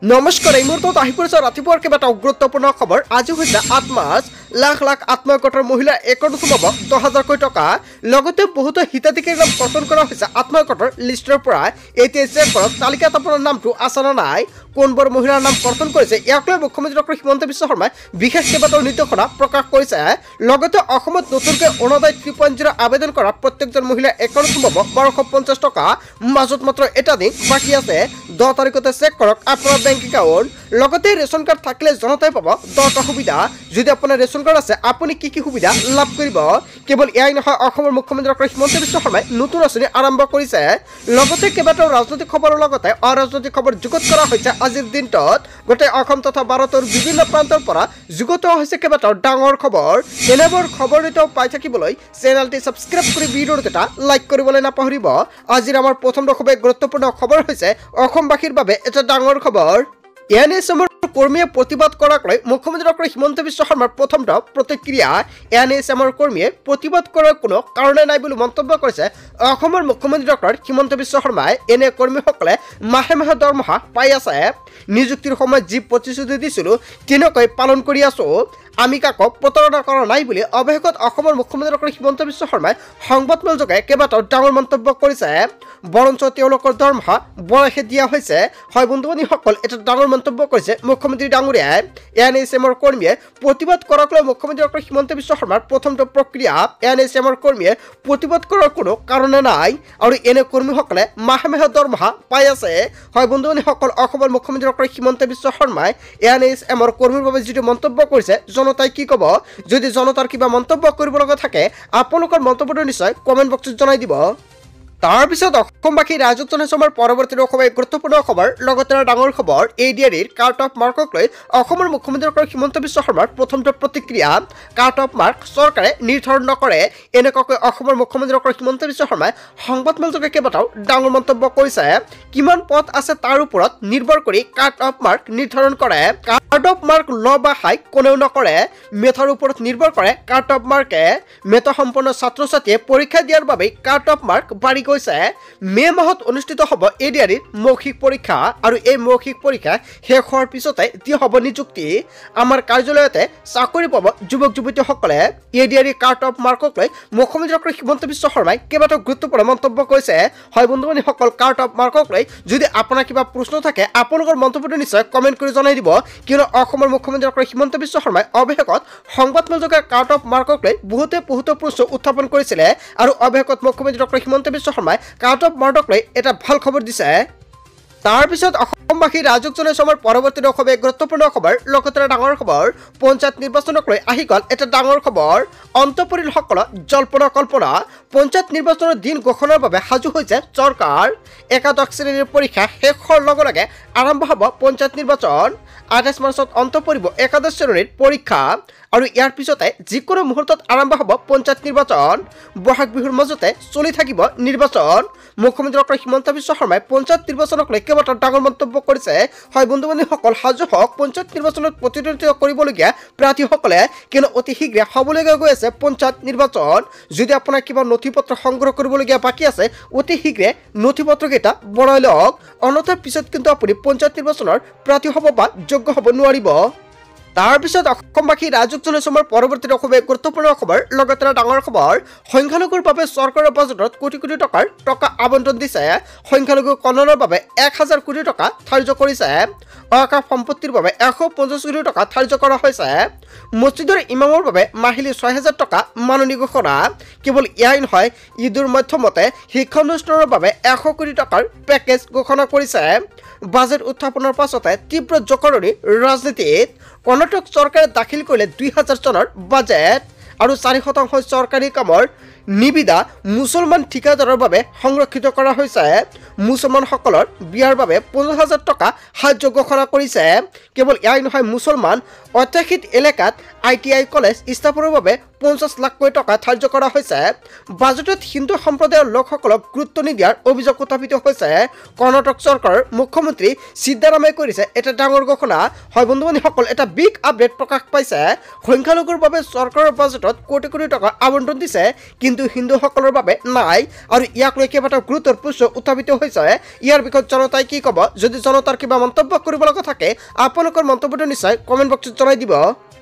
নমস্কাৰ এই মুহূৰ্তত আহি পৰিছে ৰাতিপুৱাৰ কেইবাটাও গুৰুত্বপূৰ্ণ খবৰ। আজি হৈছে ৮ মাৰ্চ। লাখ লাখ আত্মসহায়ক মহিলাৰ একাউণ্ট সোমাব ১০,০০০ কোটি টকা। লগতে বহুতো হিতাধিকাৰীৰ নাম কৰ্তন কৰা হৈছে আত্মসহায়কৰ লিষ্টৰ পৰা। এতিয়া চেক কৰক তালিকাত আপোনাৰ নামটো আছে নে নাই, কোনবোৰ মহিলাৰ নাম কৰ্তন কৰিছে। ইয়াক লৈ মুখ্যমন্ত্ৰী ডক্টৰ হিমন্ত বিশ্ব শৰ্মাই বিশেষ কেইবাটাও নিৰ্দেশনা প্ৰকাশ কৰিছে। লগতে অসমত নতুনকৈ অৰুণোদয় 3.0 আবেদন কৰা প্ৰত্যেকজন মহিলাৰ একাউণ্ট সোমাব ১২৫০ টকা। মাজত মাত্ৰ এটা দিন বাকী আছে। ১০ তাৰিখতে চেক কৰক আপোনাৰ বেংক একাউণ্ট। লগতে ৰেচন কাৰ্ড থাকিলে জনতাই পাব 10টা সুবিধা। যদি আপোনাৰ ৰেচন কাৰ্ড আছে আপুনি কি কি সুবিধা লাভ কৰিব। কেৱল এয়াই নহয়, অসমৰ মুখ্যমন্ত্ৰী ডক্টৰ হিমন্ত বিশ্ব শৰ্মাই নতুন আঁচনি আৰম্ভ কৰিছে। লগতে কেইবাটাও ৰাজনৈতিক খবৰৰ লগতে অৰাজনৈতিক খবৰ যুগুত কৰা হৈছে আজিৰ দিনটোত। গোটেই অসম তথা ভাৰতৰ বিভিন্ন প্ৰান্তৰ পৰা যুগুত হৈছে কেইবাটাও ডাঙৰ খবৰ। এনেবোৰ খবৰ এটাও পাই থাকিবলৈ চেনেলটি ছাবস্ক্ৰাইব কৰি ভিডিঅ'টো এটা লাইক কৰিবলৈ নাপাহৰিব। আজিৰ আমাৰ প্ৰথমটো খুবেই গুৰুত্বপূৰ্ণ খবৰ হৈছে অসমবাসীৰ বাবে এটা ডাঙৰ খবৰ। এনএছএমৰ কৰ্মীয়ে প্ৰতিবাদ কৰাক লৈ মুখ্যমন্ত্ৰী ডক্টৰ হিমন্ত বিশ্ব শৰ্মাৰ প্ৰথমটো প্ৰতিক্ৰিয়া। এনএছএমৰ কৰ্মীয়ে প্ৰতিবাদ কৰাৰ কোনো কাৰণেই নাই বুলি মন্তব্য কৰিছে অসমৰ মুখ্যমন্ত্ৰী ডক্টৰ হিমন্ত বিশ্ব শৰ্মাই। এনে কৰ্মীসকলে মাহে মাহে দৰমহা পাই আছে। নিযুক্তিৰ সময়ত যি প্ৰতিশ্ৰুতি দিছিলোঁ তেনেকৈ পালন কৰি আছোঁ। আমি কাকো প্ৰতাৰণা কৰা নাই বুলি অৱশেষত অসমৰ মুখ্যমন্ত্ৰী ডক্টৰ হিমন্ত বিশ্ব শৰ্মাই সংবাদমেলযোগে কেইবাটাও ডাঙৰ মন্তব্য কৰিছে। বৰঞ্চ তেওঁলোকৰ দৰমহা বঢ়াইহে দিয়া হৈছে। হয় বন্ধু-বান্ধৱীসকল, এটা ডাঙৰ মন্তব্য কৰিছে মুখ্যমন্ত্ৰী ডাঙৰীয়াই। এনএছএমৰ কৰ্মীয়ে প্ৰতিবাদ কৰাক লৈ মুখ্যমন্ত্ৰী ডক্টৰ হিমন্ত বিশ্ব শৰ্মাৰ প্ৰথমটো প্ৰক্ৰিয়া। এনএছএমৰ কৰ্মীয়ে প্ৰতিবাদ কৰাৰ কোনো কাৰণে নাই আৰু এনে কৰ্মীসকলে মাহে মাহে দৰমহা পাই আছে। হয় বন্ধু-বান্ধৱীসকল, অসমৰ মুখ্যমন্ত্ৰী ডক্টৰ হিমন্ত বিশ্ব শৰ্মাই এনএছএমৰ কৰ্মীৰ বাবে যিটো মন্তব্য কৰিছে জনতাই কি ক'ব। যদি জনতাৰ কিবা মন্তব্য কৰিব লগা থাকে আপোনালোকৰ মন্তব্যটো নিশ্চয় কমেণ্ট বক্সত জনাই দিব। তাৰপিছত অসমবাসী ৰাজত্ব নিচমৰ পৰৱৰ্তী খুবেই গুৰুত্বপূৰ্ণ খবৰ। লগতে ডাঙৰ খবৰ এডিআৰিৰ কাৰ্ট অফ মাৰ্কক লৈ অসমৰ মুখ্যমন্ত্ৰী ডক্টৰ হিমন্ত বিশ্ব শৰ্মাৰ প্ৰথমটো প্ৰতিক্ৰিয়া। কাৰ্ট অফ মাৰ্ক চৰকাৰে নিৰ্ধাৰণ নকৰে, এনেকুৱাকৈ অসমৰ মুখ্যমন্ত্ৰী ডক্টৰ হিমন্ত বিশ্ব শৰ্মাই সংবাদমেলযোগে কেইবাটাও ডাঙৰ মন্তব্য কৰিছে। কিমান পদ আছে তাৰ ওপৰত নিৰ্ভৰ কৰি কাৰ্ট অফ মাৰ্ক নিৰ্ধাৰণ কৰে। কাৰ্ট অফ মাৰ্ক ল বা হাই কোনেও নকৰে, মেথৰ ওপৰত নিৰ্ভৰ কৰে কাৰ্ট অফ মাৰ্কে। মেথ সম্পন্ন ছাত্ৰ ছাত্ৰীয়ে পৰীক্ষা দিয়াৰ বাবে কাৰ্ট অফ মাৰ্ক বাঢ়ি গৈছে। মে মাহত অনুষ্ঠিত হ'ব এডিআৰিৰ মৌখিক পৰীক্ষা আৰু এই মৌখিক পৰীক্ষা শেষ হোৱাৰ পিছতে দিয়া হ'ব নিযুক্তি। আমাৰ কাৰ্যালয়তে চাকৰি পাব যুৱক যুৱতীসকলে। এডিআৰি কাৰ্ট অফ মাৰ্কক লৈ মুখ্যমন্ত্ৰী ডক্টৰ হিমন্ত বিশ্ব শৰ্মাই কেইবাটাও গুৰুত্বপূৰ্ণ মন্তব্য কৰিছে। হয় বন্ধু-বান্ধৱীসকল, কাৰ্ট অফ মাৰ্কক লৈ যদি আপোনাৰ কিবা প্ৰশ্ন থাকে আপোনালোকৰ মন্তব্যটো নিশ্চয় কমেণ্ট কৰি জনাই দিব। কিয়নো অসমৰ মুখ্যমন্ত্ৰী ডক্টৰ হিমন্ত বিশ্ব শৰ্মাই অৱশেষত সংবাদমেলযোগে কাৰ্ট অফ মাৰ্কক লৈ বহুতো প্ৰশ্ন উত্থাপন কৰিছিলে আৰু অৱশেষত মুখ্যমন্ত্ৰী ডক্টৰ হিমন্ত বিশ্ব শৰ্মাই কাৰ্ট অফ মাৰ্কক লৈ এটা ভাল খবৰ দিছে। তাৰপিছত অসমবাসী ৰাজকজনে চমৰ পৰৱৰ্তী খুবেই গুৰুত্বপূৰ্ণ খবৰ। লগতে ডাঙৰ খবৰ পঞ্চায়ত নিৰ্বাচনক লৈ আহি গ'ল এটা ডাঙৰ খবৰ। অন্ত পৰিল সকলো জল্পনা কল্পনা। পঞ্চায়ত নিৰ্বাচনৰ দিন ঘোষণাৰ বাবে সাজু হৈছে চৰকাৰ। একাদশ শ্ৰেণীৰ পৰীক্ষা শেষ হোৱাৰ লগে লগে আৰম্ভ হ'ব পঞ্চায়ত নিৰ্বাচন। ২৮ মাৰ্চত অন্ত পৰিব একাদশ শ্ৰেণীৰ পৰীক্ষা আৰু ইয়াৰ পিছতে যিকোনো মুহূৰ্তত আৰম্ভ হ'ব পঞ্চায়ত নিৰ্বাচন। বহাগ বিহুৰ মাজতে চলি থাকিব নিৰ্বাচন। মুখ্যমন্ত্ৰী ডক্টৰ হিমন্ত বিশ্ব শৰ্মাই পঞ্চায়ত নিৰ্বাচনক লৈ কেইবাটাও ডাঙৰ মন্তব্য কৰিছে। হয় বন্ধু-বান্ধৱীসকল, সাজু হওক পঞ্চায়ত নিৰ্বাচনত প্ৰতিদ্বন্দ্বিতা কৰিবলগীয়া প্ৰাৰ্থীসকলে, কিয়নো অতি শীঘ্ৰে হ'বলগীয়া গৈ আছে পঞ্চায়ত নিৰ্বাচন। যদি আপোনাৰ কিবা নথি পত্ৰ সংগ্ৰহ কৰিবলগীয়া বাকী আছে অতি শীঘ্ৰে নথি পত্ৰকেইটা বনাই লওক, অন্যথাৰ পিছত কিন্তু আপুনি পঞ্চায়ত নিৰ্বাচনৰ প্ৰাৰ্থী হ'ব বা যোগ্য হ'ব নোৱাৰিব। তাৰপিছত অসমবাসী ৰাজকজনে চমৰ পৰৱৰ্তী খুবেই গুৰুত্বপূৰ্ণ খবৰ। লগতে ডাঙৰ খবৰ সংখ্যালঘুৰ বাবে চৰকাৰৰ বাজেটত কোটি কোটি টকা আবণ্টন দিছে। সংখ্যালঘু কল্যাণৰ বাবে ১,০০০ কোটি টকা ধাৰ্য কৰিছে। অকাপ সম্পত্তিৰ বাবে ১৫০ কোটি টকা ধাৰ্য কৰা হৈছে। মছজিদৰ ইমামৰ বাবে মাহিলী ৬,০০০ টকা মাননি ঘোষণা। কেৱল এয়াই নহয়, ঈদৰ মাধ্যমতে শিক্ষানুষ্ঠানৰ বাবে ১০০ কোটি টকাৰ পেকেজ ঘোষণা কৰিছে। বাজেট উত্থাপনৰ পাছতে তীব্ৰ জকৰণি ৰাজনীতিত। কৰ্ণাটক চৰকাৰে দাখিল কৰিলে ২,০০০ চনৰ বাজেট আৰু ৪% চৰকাৰী কামৰ নিবিদা মুছলমান ঠিকাদাৰৰ বাবে সংৰক্ষিত কৰা হৈছে। মুছলমানসকলৰ বিয়াৰ বাবে ৫০,০০০ টকা সাহায্য ঘোষণা কৰিছে। কেৱল এয়াই নহয়, মুছলমান অধ্যুষিত এলেকাত ITI কলেজ স্থাপনৰ বাবে ৫০ লাখকৈ টকা ধাৰ্য কৰা হৈছে। বাজেটত হিন্দু সম্প্ৰদায়ৰ লোকসকলক গুৰুত্ব নিদিয়াৰ অভিযোগ উত্থাপিত হৈছে। কৰ্ণাটক চৰকাৰৰ মুখ্যমন্ত্ৰী সিদ্ধাৰামাই কৰিছে এটা ডাঙৰ ঘোষণা। হয় বন্ধু-বান্ধৱীসকল, এটা বিগ আপডেট প্ৰকাশ পাইছে। সংখ্যালঘুৰ বাবে চৰকাৰৰ বাজেটত কোটি কোটি টকা আবণ্টন দিছে, কিন্তু কিন্তু হিন্দুসকলৰ বাবে নাই আৰু ইয়াক লৈ কেইবাটাও গুৰুতৰ প্ৰশ্ন উত্থাপিত হৈছে ইয়াৰ বিষয়ত জনতাই কি ক'ব যদি জনতাৰ কিবা মন্তব্য কৰিব লগা থাকে আপোনালোকৰ মন্তব্যটো নিশ্চয় কমেণ্ট বক্সত জনাই দিব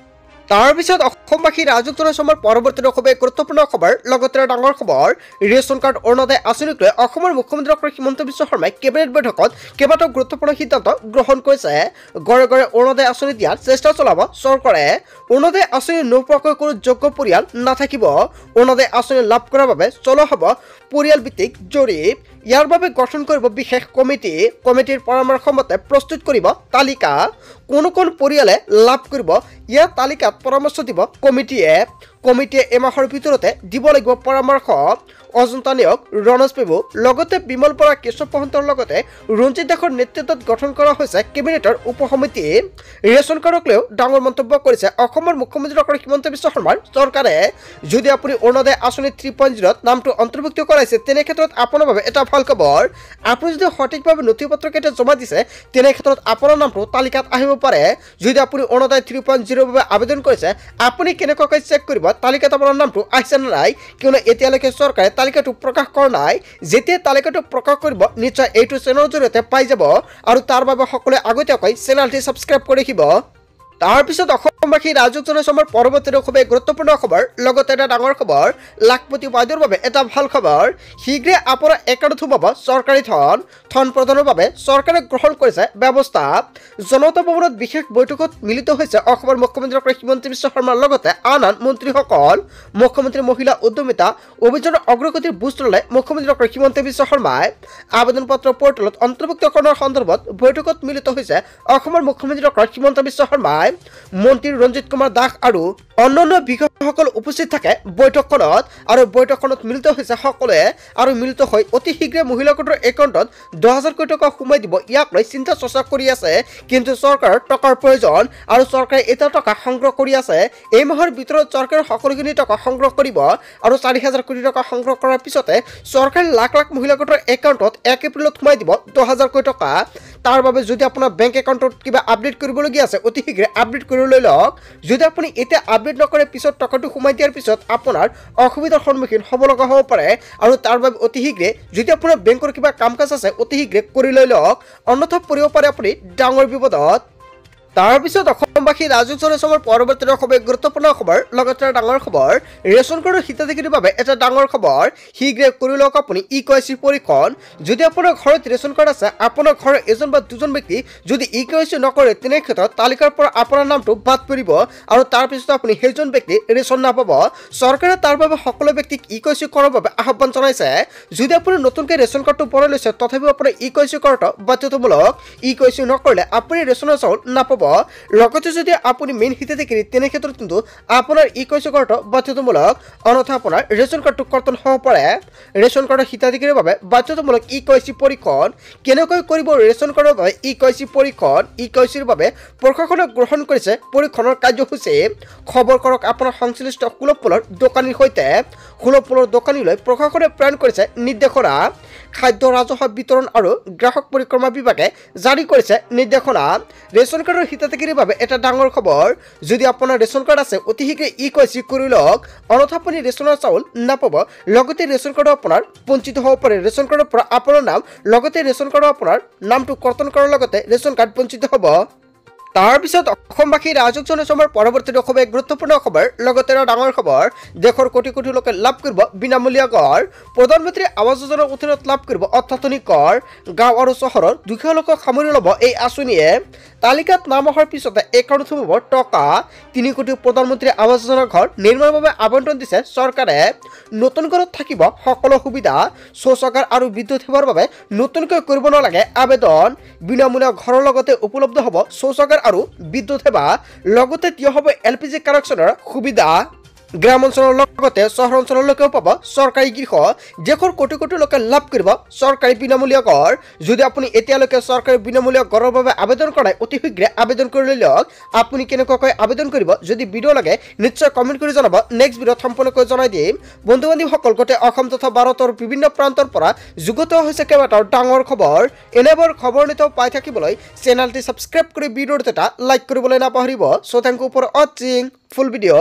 তাৰ পিছত অসমবাসী ৰাজুক জনসমৰ পৰৱৰ্তী খুবেই গুৰুত্বপূৰ্ণ খবৰ লগতে ডাঙৰ খবৰ ৰেচন কাৰ্ড অৰুণোদয় আঁচনিক লৈ অসমৰ মুখ্যমন্ত্ৰী ডক্টৰ হিমন্ত বিশ্ব শৰ্মাই কেবিনেট বৈঠকত কেইবাটাও গুৰুত্বপূৰ্ণ সিদ্ধান্ত গ্ৰহণ কৰিছে ঘৰে ঘৰে অৰুণোদয় আঁচনি দিয়াৰ চেষ্টা চলাব চৰকাৰে অৰুণোদয় আঁচনি নোপোৱাকৈ কোনো যোগ্য পৰিয়াল নাথাকিব অৰুণোদয় আঁচনি লাভ কৰাৰ বাবে চলোৱা হ'ব পৰিয়াল ভিত্তিক জৰীপ ইয়াৰ বাবে গঠন কৰিব বিশেষ কমিটিৰ পৰামৰ্শ মতে প্ৰস্তুত কৰিব তালিকা কোন পৰিয়ালে লাভ কৰিব ইয়াৰ তালিকাত পৰামৰ্শ দিব কমিটিয়ে এমাহৰ ভিতৰতে দিব লাগিব পৰামৰ্শ অজন্তা নিয়োগ ৰণজ পেবু লগতে বিমল বৰা কেশৱ মহন্তৰ লগতে ৰঞ্জিত দাসৰ নেতৃত্বত গঠন কৰা হৈছে কেবিনেটৰ উপসমিতি ৰেচন কাৰ্ডক লৈও ডাঙৰ মন্তব্য কৰিছে অসমৰ মুখ্যমন্ত্ৰী ডক্টৰ হিমন্ত বিশ্ব শৰ্মাৰ চৰকাৰে যদি আপুনি অৰুণোদয় আঁচনি 3.0 নামটো অন্তৰ্ভুক্ত কৰাইছে তেনে ক্ষেত্ৰত আপোনাৰ বাবে এটা ভাল খবৰ আপুনি যদি সঠিকভাৱে নথিপত্ৰকেইটা জমা দিছে তেনে ক্ষেত্ৰত আপোনাৰ নামটো তালিকাত আহিব পাৰে যদি আপুনি অৰুণোদয় 3.0 বাবে আবেদন কৰিছে আপুনি কেনেকৈ চেক কৰিব তালিকাত আপোনাৰ নামটো আহিছে নে নাই কিয়নো এতিয়ালৈকে চৰকাৰে তালিকাটো প্ৰকাশ কৰা নাই যেতিয়া তালিকাটো প্ৰকাশ কৰিব নিশ্চয় এইটো চেনেলৰ জৰিয়তে পাই যাব আৰু তাৰ বাবে সকলোৱে আগতীয়াকৈ চেনেলটি সাবস্ক্ৰাইব কৰি ৰাখিব তাৰ পিছত অসমবাসী ৰাজুক জনসমৰ পৰৱৰ্তী খুবেই গুৰুত্বপূৰ্ণ খবৰ লগতে এটা ডাঙৰ খবৰ লাখপতি বাইদেউৰ বাবে এটা ভাল খবৰ শীঘ্ৰে আপোনাৰ একাউণ্টত সোমাব চৰকাৰী ধন প্ৰদানৰ বাবে চৰকাৰে গ্ৰহণ কৰিছে ব্যৱস্থা জনতা ভৱনত বিশেষ বৈঠকত মিলিত হৈছে অসমৰ মুখ্যমন্ত্ৰী ডক্টৰ হিমন্ত বিশ্ব শৰ্মাৰ লগতে আন মন্ত্ৰীসকল মুখ্যমন্ত্ৰী মহিলা উদ্যমিতা অভিযানৰ অগ্ৰগতিৰ বুজ ল'লে মুখ্যমন্ত্ৰী ডক্টৰ হিমন্ত বিশ্ব শৰ্মাই আবেদন পত্ৰ পৰ্টেলত অন্তৰ্ভুক্তকৰণৰ সন্দৰ্ভত বৈঠকত মিলিত হৈছে অসমৰ মুখ্যমন্ত্ৰী ডক্টৰ হিমন্ত বিশ্ব শৰ্মাই মন্ত্ৰী ৰঞ্জিত কুমাৰ দাস আৰু অন্যান্য বিষয়াসকল উপস্থিত থাকে বৈঠকখনত মিলিত হৈছে সকলোৱে আৰু মিলিত হৈ অতি শীঘ্ৰে মহিলা গোটৰ একাউণ্টত 10,000 কোটি টকা সোমাই দিব ইয়াক লৈ চিন্তা চৰ্চা কৰি আছে কিন্তু চৰকাৰৰ টকাৰ প্ৰয়োজন আৰু চৰকাৰে এটা টকা সংগ্ৰহ কৰি আছে এই মাহৰ ভিতৰত চৰকাৰে সকলোখিনি টকা সংগ্ৰহ কৰিব আৰু 4,000 কোটি টকা সংগ্ৰহ কৰাৰ পিছতে চৰকাৰে লাখ লাখ মহিলা গোটৰ একাউণ্টত 1 এপ্ৰিলত সোমাই দিব 10,000 কোটি টকা তাৰ বাবে যদি আপোনাৰ বেংক একাউণ্টত কিবা আপডেট কৰিবলগীয়া আছে অতি শীঘ্ৰে আপডেট কৰি লৈ লওক যদি আপুনি এতিয়া আপডেট নকৰে পিছত টকাটো সোমাই দিয়াৰ পিছত আপোনাৰ অসুবিধাৰ সন্মুখীন হ'ব লগা হ'ব পাৰে আৰু তাৰ বাবে অতি শীঘ্ৰে যদি আপোনাৰ বেংকৰ কিবা কাম কাজ আছে অতি শীঘ্ৰে কৰি লৈ লওক অন্যথা পৰিব পাৰে আপুনি ডাঙৰ বিপদত তাৰ পিছত অসমবাসী ৰাজুক জনসমৰ পৰৱৰ্তী খুবেই গুৰুত্বপূৰ্ণ খবৰ লগতে ডাঙৰ খবৰ ৰেচন কাৰ্ডৰ হিতাধিকাৰীৰ বাবে এটা ডাঙৰ খবৰ শীঘ্ৰে কৰি লওক আপুনি ইকেৱাইচি পৰীক্ষণ যদি আপোনাৰ ঘৰত ৰেচন কাৰ্ড আছে আপোনাৰ ঘৰৰ এজন বা দুজন ব্যক্তি যদি ইকেৱাইচি নকৰে তেনে ক্ষেত্ৰত তালিকাৰ পৰা আপোনাৰ নামটো বাদ পৰিব আৰু তাৰ পিছত আপুনি সেইজন ব্যক্তি ৰেচন নাপাব চৰকাৰে তাৰ বাবে সকলো ব্যক্তিক ইকেৱাইচি কৰাৰ বাবে আহ্বান জনাইছে যদি আপুনি নতুনকৈ ৰেচন কাৰ্ডটো বনাই লৈছে তথাপিও আপোনাৰ ইকেৱাইচি কৰাটো বাধ্যতামূলক ইকেৱাইচি নকৰিলে আপুনি ৰেচনৰ চাউল নাপাব লগতে যদি আপুনি মেইন হিতাধিকাৰী তেনে ক্ষেত্ৰত কিন্তু আপোনাৰ ইকেৱাইচি কৰাটো বাধ্যতামূলক অন্যথা আপোনাৰ ৰেচন কাৰ্ডটো কৰ্তন হ'ব পাৰে ৰেচন কাৰ্ডৰ হিতাধিকাৰীৰ বাবে বাধ্যতামূলক ইকেৱাইচি পৰীক্ষণ কেনেকৈ কৰিব ৰেচন কাৰ্ডৰ বাবে ইকেৱাইচি পৰীক্ষণ ইকেৱাইচিৰ বাবে প্ৰশাসনে গ্ৰহণ কৰিছে পৰীক্ষণৰ কাৰ্যসূচী খবৰ কৰক আপোনাৰ সংশ্লিষ্ট সুলভ দোকানীৰ সৈতে সুলভ দোকানীলৈ প্ৰশাসনে প্ৰেৰণ কৰিছে নিৰ্দেশনা খাদ্য ৰাজহ বিতৰণ আৰু গ্ৰাহক পৰিক্ৰমা বিভাগে জাৰি কৰিছে নিৰ্দেশনা ৰেচন কাৰ্ডৰ হিতাধিকাৰীৰ বাবে এটা ডাঙৰ খবৰ যদি আপোনাৰ ৰেচন কাৰ্ড আছে অতি শীঘ্ৰে ইকেৱাইচি কৰি লওক অন্যথা আপুনি ৰেচনৰ চাউল নাপাব লগতে ৰেচন কাৰ্ডৰ আপোনাৰ বঞ্চিত হ'ব পাৰে ৰেচন কাৰ্ডৰ পৰা আপোনাৰ নাম লগতে ৰেচন কাৰ্ডৰ আপোনাৰ নামটো কৰ্তন কৰাৰ লগতে ৰেচন কাৰ্ড বঞ্চিত হ'ব তাৰ পিছত অসমবাসী ৰাজুক জনসমৰ পৰৱৰ্তী খুবেই গুৰুত্বপূৰ্ণ খবৰ লগতে ডাঙৰ খবৰ দেশৰ কোটি কোটি লোকে লাভ কৰিব বিনামূলীয়া কৰ প্ৰধানমন্ত্ৰী আৱাস যোজনাৰ অধীনত লাভ কৰিব অত্যাধুনিক কৰ গাঁও আৰু চহৰৰ দুখীয়া লোকক সামৰি ল'ব এই আঁচনিয়ে তালিকাত নাম অহাৰ পিছতে একাউণ্টত সোমাব টকা 3 কোটি প্ৰধানমন্ত্ৰী আৱাস যোজনাৰ ঘৰ নিৰ্মাণৰ বাবে আবণ্টন দিছে চৰকাৰে নতুন ঘৰত থাকিব সকলো সুবিধা শৌচাগাৰ আৰু বিদ্যুৎ সেৱাৰ বাবে নতুনকৈ কৰিব নালাগে আবেদন বিনামূলীয়া ঘৰৰ লগতে উপলব্ধ হ'ব শৌচাগাৰ আৰু বিদ্যুৎ সেৱা লগতে দিয়া হ'ব LPG কানেকশ্যনৰ সুবিধা গ্ৰাম অঞ্চলেৰ লগতে শহৰ অঞ্চললৈকেও পাব সৰকাৰি গৃহ দেশৰ কোটি কোটি লোকে লাভ কৰিব সৰকাৰি বিনামূলীয়া ঘৰ যদি আপনি এতিয়ালৈকে সৰকাৰি বিনামূলীয়া ঘৰৰ বাবে আবেদন কৰা অতি শীঘ্ৰে আবেদন কৰি লওক আপনি কেনেকৈ আবেদন কৰিব যদি ভিডিও লাগে নিশ্চয় কমেন্ট কৰি জনাব নেক্সট ভিডিওত সম্পূৰ্ণকৈ জনাই দিম বন্ধু বান্ধৱীসকল গোটে অসম তথা ভাৰতৰ বিভিন্ন প্ৰান্তৰ পৰা যুগত হৈছে কেইবাটাও ডাঙৰ খবৰ এনেবোৰ খবৰ নিত পাই থাকিবলৈ চেনেলটি সাবস্ক্ৰাইব কৰি ভিডিওটো এটা লাইক কৰিবলৈ নাপাহৰিব so thank you for watching full video.